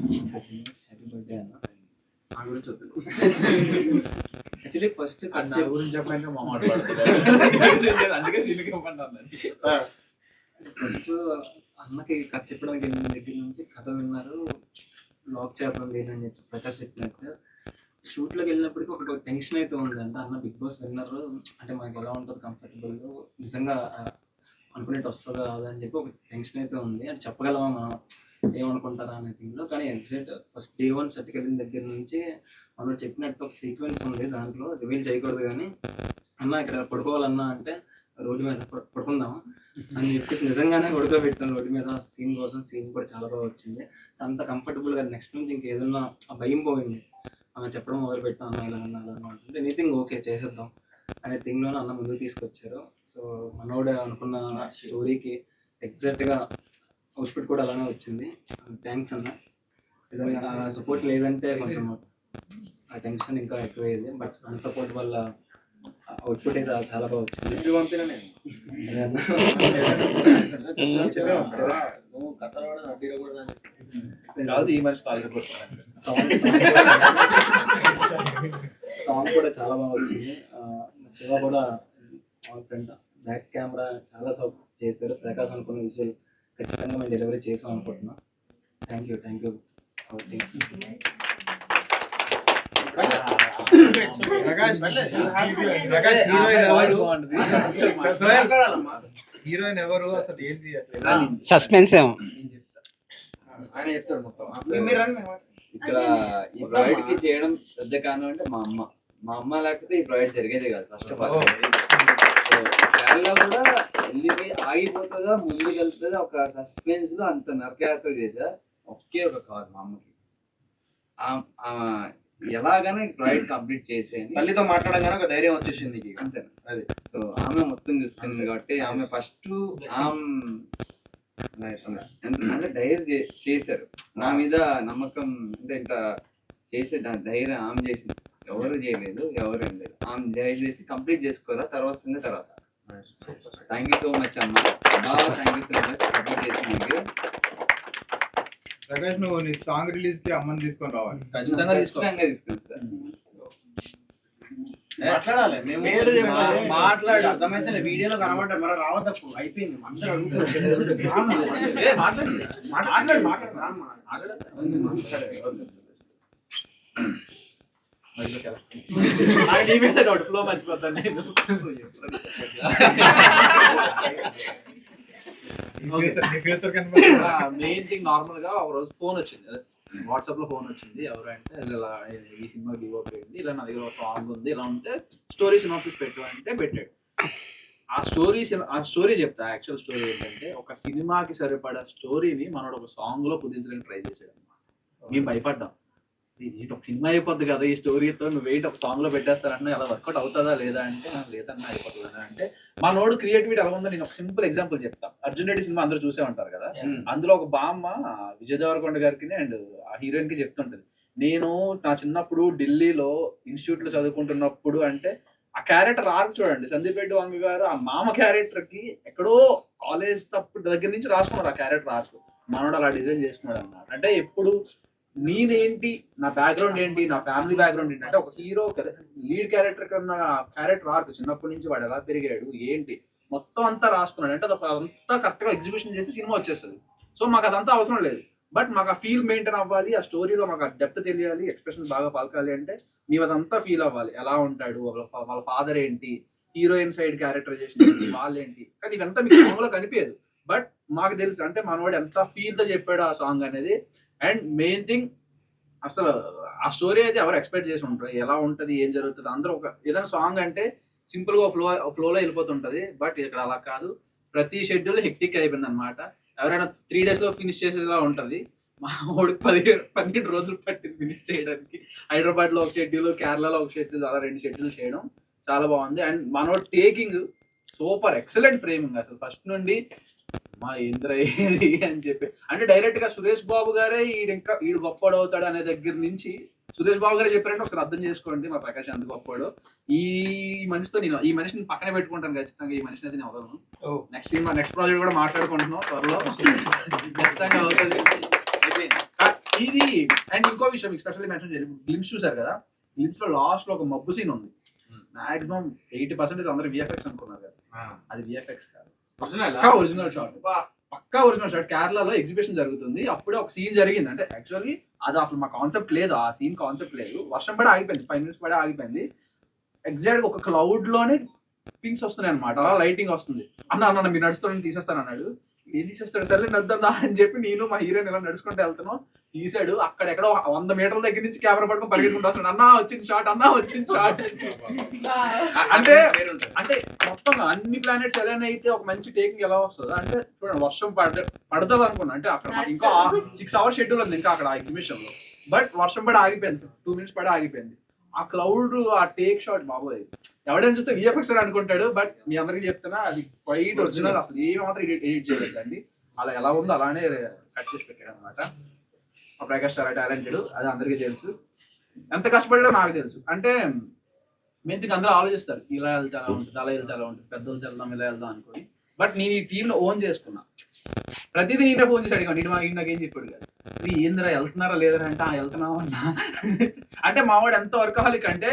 Happy birthday అన్న. నా గురించి వద్దు. యాక్చువల్లీ ఫస్ట్ నా గురించి చెప్పాలంటే మా మాట్లాడుతుంది, అందుకే సీన్కి ఇవ్వమన్నాను. ఫస్ట్ అన్నకి కథ చెప్పడానికి వెళ్ళిన దగ్గర నుంచి కథ విన్నారు, లాక్ చేద్దాం లేదని చెప్పి ప్రకాష్ చెప్పినట్టు షూట్లోకి వెళ్ళినప్పటికీ ఒక టెన్షన్ అయితే ఉంది. అంటే అన్న బిగ్ బాస్ విన్నర్ అంటే మనకి ఎలా ఉంటుంది, కంఫర్టబుల్ నిజంగా అనుకునేట్టు వస్తుందా రాదా అని చెప్పి ఒక టెన్షన్ అయితే ఉంది. అంటే చెప్పగలమా మనం ఏమనుకుంటారా అనే థింగ్లో. కానీ ఎగ్జాక్ట్ ఫస్ట్ డే 1 సెట్కి వెళ్ళిన దగ్గర నుంచి మనం చెప్పినట్టు ఒక సీక్వెన్స్ ఉంది, దాంట్లో రివీల్ చేయకూడదు. కానీ అన్న ఇక్కడ పడుకోవాలన్నా అంటే రోడ్డు మీద పడుకుందాం అని చెప్పేసి నిజంగానే పడుకోబెట్టాను రోడ్డు మీద. సీన్ కోసం సీన్ కూడా చాలా బాగా వచ్చింది, అంత కంఫర్టబుల్గా. నెక్స్ట్ నుంచి ఇంకేదన్నా ఆ భయం పోయింది. చెప్పడం మొదలు పెట్టాం అన్న ఇలా అన్న అలా అంటే ఎనీథింగ్ ఓకే చేసేద్దాం అనే థింగ్లోనే అన్న ముందుకు తీసుకొచ్చారు. సో మనోడు అనుకున్న స్టోరీకి ఎగ్జాక్ట్గా అవుట్పుట్ కూడా అలానే వచ్చింది. థ్యాంక్స్ అన్న. నిజంగా ఆ సపోర్ట్ లేదంటే కొంచెం ఆ టెన్షన్ ఇంకా ఎక్కువయ్యేది. బట్ మన సపోర్ట్ వల్ల అవుట్పుట్ అయితే చాలా బాగా వచ్చింది. సాంగ్ కూడా చాలా బాగా వచ్చింది. శివ కూడా బ్యాక్ కెమెరా చాలా సపోర్ట్ చేశారు. ప్రకాష్ అనుకున్న విషయాలు ఖచ్చితంగా మేము డెలివరీ చేసాం అనుకుంటున్నాం. థ్యాంక్ యూ హీరోయిన్ ఎవరు అసలు ఏంటి సస్పెన్స్ ఏమో ఆయన చెప్తాడు మొత్తం. ఇక్కడ ఈ ప్రాజెక్ట్ కి చేయడం పెద్ద కారణం అంటే మా అమ్మ లేకపోతే ఈ ప్రాజెక్ట్ జరిగేది కాదు. ఫస్ట్ ఆఫ్ ఆల్ కేరళ కూడా వెళ్ళిపోయి ఆగిపోతుందా ముందుకు వెళ్తుందా ఒక సస్పెన్స్ లో అంత నరకయాత్ర చేసా. ఒకే ఒక కాదు మా అమ్మకి, ఎలాగైనా ఈ ప్రాజెక్ట్ కంప్లీట్ చేసేయని తల్లితో మాట్లాడగానే ఒక ధైర్యం వచ్చేసింది అంతే. అది సో ఆమె మొత్తం చూసుకుంది కాబట్టి ఆమె ఫస్ట్ అంటే ధైర్యం చేశారు. నా మీద నమ్మకం అంటే ఇంకా చేసే ధైర్యం ఆమె చేసింది. ఎవరు చేయలేదు, ఎవరు ఏం లేదు. ఆమె ధైర్యం చేసి కంప్లీట్ చేసుకోరా తర్వాత తర్వాత. థ్యాంక్ యూ సో మచ్ అమ్మ, thank you so much support చేసినందుకు. ప్రకాష్ నువ్వు నీ సాంగ్ రిలీజ్ కి అమ్మని తీసుకొని రావాలి. ఖచ్చితంగా తీసుకుని సార్. మాట్లాడాలి, మాట్లాడి అర్థమైతే వీడియోలో కనబడ్డా మరి రావద్దు అయిపోయింది. ఫ్లో మర్చిపోతాను నేను. మెయిన్ థింగ్ నార్మల్ గా ఒక రోజు ఫోన్ వచ్చింది, వాట్సాప్ లో ఫోన్ వచ్చింది. ఎవరు అంటే ఇలా ఈ సినిమా డివోప్ అయింది, ఇలా నా దగ్గర ఒక సాంగ్ ఉంది, ఇలా ఉంటే స్టోరీ సినాప్సిస్ పెట్టు అంటే పెట్టాడు. ఆ స్టోరీ చెప్తా. యాక్చువల్ స్టోరీ ఏంటంటే ఒక సినిమాకి సరిపడా స్టోరీని మనోడు ఒక సాంగ్ లో కుదించడానికి ట్రై చేసాడు అన్నమాట. మేము భయపడ్డాం, ఒక సినిమా అయిపోద్ది కదా ఈ స్టోరీతో, నువ్వు వెయిట్ ఒక సాంగ్ లో పెట్టేస్తారంటే ఎలా వర్కౌట్ అవుతుందా లేదా అంటే లేదన్నా అయిపోతుందా అంటే. మా నోడు క్రియేటివిటీ ఎలా ఉందో నేను ఒక సింపుల్ ఎగ్జాంపుల్ చెప్తా. అర్జున్ రెడ్డి సినిమా అందరూ చూసే ఉంటారు కదా, అందులో ఒక బామ్మ విజయ్ దేవరకొండ గారికి అండ్ ఆ హీరోయిన్ కి చెప్తుంటది, నేను నా చిన్నప్పుడు ఢిల్లీలో ఇన్స్టిట్యూట్ లో చదువుకుంటున్నప్పుడు అంటే ఆ క్యారెక్టర్ ఆర్క్ చూడండి. సందీప్ రెడ్డి వంగ గారు ఆ మామ క్యారెక్టర్ కి ఎక్కడో కాలేజ్ తప్పుడు దగ్గర నుంచి రాసుకున్నారు ఆ క్యారెక్టర్ ఆర్క్. మనోడు అలా డిజైన్ చేసుకున్నాడు అన్నమాట. అంటే ఎప్పుడు నేనేంటి, నా బ్యాక్గ్రౌండ్ ఏంటి, నా ఫ్యామిలీ బ్యాక్గ్రౌండ్ ఏంటి అంటే ఒక హీరో లీడ్ క్యారెక్టర్ కన్నా క్యారెక్టర్ ఆర్క్ చిన్నప్పటి నుంచి వాడు ఎలా పెరిగాడు ఏంటి మొత్తం అంతా రాసుకున్నాడు. అంటే అదంతా కరెక్ట్ గా ఎగ్జిబిషన్ చేసి సినిమా వచ్చేస్తుంది. సో మాకు అదంతా అవసరం లేదు, బట్ మాకు ఆ ఫీల్ మెయింటైన్ అవ్వాలి, ఆ స్టోరీలో మాకు ఆ డెప్త్ తెలియాలి, ఎక్స్ప్రెషన్ బాగా పలకాలి అంటే మేము అదంతా ఫీల్ అవ్వాలి. ఎలా ఉంటాడు, వాళ్ళ ఫాదర్ ఏంటి, హీరోయిన్ సైడ్ క్యారెక్టరైజేషన్ ఏంటి, వాళ్ళేంటి. కానీ ఇవంతా మీకు సాంగ్ లో కనిపించదు, బట్ మాకు తెలుసు. అంటే మనవాడు ఎంత ఫీల్ తో చెప్పాడు ఆ సాంగ్ అనేది. అండ్ మెయిన్ థింగ్ అసలు ఆ స్టోరీ అయితే ఎవరు ఎక్స్పెక్ట్ చేసి ఉంటారు, ఎలా ఉంటది ఏం జరుగుతుంది. అందరూ ఒక ఏదైనా సాంగ్ అంటే సింపుల్ గా ఫ్లోలో వెళ్ళిపోతుంటది, బట్ ఇక్కడ అలా కాదు. ప్రతి షెడ్యూల్ హెక్టిక్ అయిపోయింది అనమాట. ఎవరైనా 3 days లో ఫినిష్ చేసేలా ఉంటది. మా వాడికి 12 రోజులు పట్టింది ఫినిష్ చేయడానికి. హైదరాబాద్ లో ఒక షెడ్యూల్, కేరళలో ఒక షెడ్యూల్, అలా 2 షెడ్యూల్ చేయడం చాలా బాగుంది. అండ్ మనోడు టేకింగ్ సూపర్ ఎక్సలెంట్ ఫ్రేమింగ్ అసలు ఫస్ట్ నుండి మా ఇంద్ర ఏది అని చెప్పి. అంటే డైరెక్ట్ గా సురేష్ బాబు గారే ఈడు గొప్పడు అవుతాడు అనే దగ్గర నుంచి సురేష్ బాబు గారే చెప్పారంటే ఒకసారి అర్థం చేసుకోండి మా ప్రకాష్ ఎంత గొప్పవాడు. ఈ మనిషిని పక్కనే పెట్టుకుంటాను ఖచ్చితంగా. ఈ మనిషిని అయితే నేను అవగలను. నెక్స్ట్ ప్రాజెక్ట్ కూడా మాట్లాడుకుంటున్నాం త్వరలో, ఖచ్చితంగా అవుతుంది. ఇది అండ్ ఇంకో విషయం ఎస్పెషల్లీ మెన్షన్ చేయాలి, గ్లిమ్స్ చూసారు కదా, గ్లిమ్స్ లో లాస్ట్ లో ఒక మబ్బు సీన్ ఉంది. మాక్సిమం 80% అందరూ విఎఫ్ఎక్స్ అనుకున్నారు కదా, అది విఎఫ్ఎక్స్ కాదు, ఒరిజినల్ షాట్, పక్కా ఒరిజినల్ షాట్. కేరళలో ఎగ్జిబిషన్ జరుగుతుంది, అప్పుడే ఒక సీన్ జరిగింది. అంటే యాక్చువల్లీ అది అసలు మా కాన్సెప్ట్ లేదు, ఆ సీన్ కాన్సెప్ట్ లేదు. వర్షం పడే ఆగిపోయింది, 5 minutes పడే ఆగిపోయింది. ఎగ్జాక్ట్ ఒక క్లౌడ్ లోనే పింక్స్ వస్తున్నాయి అనమాట, అలా లైటింగ్ వస్తుంది. అన్న మీరు నడుస్తాను తీసేస్తాను అన్నాడు. ఏం తీసేస్తాడు, సరే నడుద్దా అని చెప్పి నేను మా హీరోయిన్ ఇలా నడుచుకుంటూ వెళ్తాను. తీసాడు, అక్కడెక్కడో 100 మీటర్ల దగ్గర నుంచి కెమెరా పట్టుకుని పరిగెట్టుకుంటూ వస్తున్నాడు. అన్నా వచ్చింది షాట్, అన్నా వచ్చింది షాట్. అంటే అంటే మొత్తం అన్ని ప్లానెట్స్ ఎలా అయితే ఒక మంచి టేకింగ్ ఎలా వస్తుంది అంటే చూడండి, వర్షం పడుతుంది అనుకున్నా. అంటే అక్కడ మాకు ఇంకా 6 hours షెడ్యూల్ ఉంది ఇంకా అక్కడ ఎగ్జిబిషన్ లో, బట్ వర్షం పడి ఆగిపోయింది, 2 minutes పడి ఆగిపోయింది. ఆ క్లౌడ్ ఆ టేక్ షాట్ బాబోయ్, ఎవడైనా చూస్తే విఎఫ్ఎక్స్ అని అనుకుంటాడు, బట్ మీ అందరికీ చెప్తున్నా అది క్వైట్ ఒరిజినల్, అసలు ఏ మాత్రం ఎడిట్ చేయలేదండి. అలా ఎలా ఉందో అలానే కట్ చేసి పెట్టాడు అనమాట. ఆ ప్రకాష్ చాలా టాలెంటెడ్, అది అందరికీ తెలుసు. ఎంత కష్టపడాడో నాకు తెలుసు. అంటే మెంతికి అందరూ ఆలోచిస్తారు ఇలా వెళ్తే అలా ఉంటుంది, అలా వెళ్తే అలా ఉంటుంది, పెద్దలతో వెళ్దాం ఇలా వెళ్దాం అనుకోని. బట్ నేను ఈ టీంలో ఓన్ చేసుకున్నా, ప్రతిదీ నేనే ఫోన్ చేసి అడిగాను. నేను నాకేం చెప్పాడు కదా, ఏందిరా వెళ్తున్నారా లేదని అంటే వెళ్తున్నావు అన్నా. అంటే మావాడు ఎంత వర్కహాలిక్ అంటే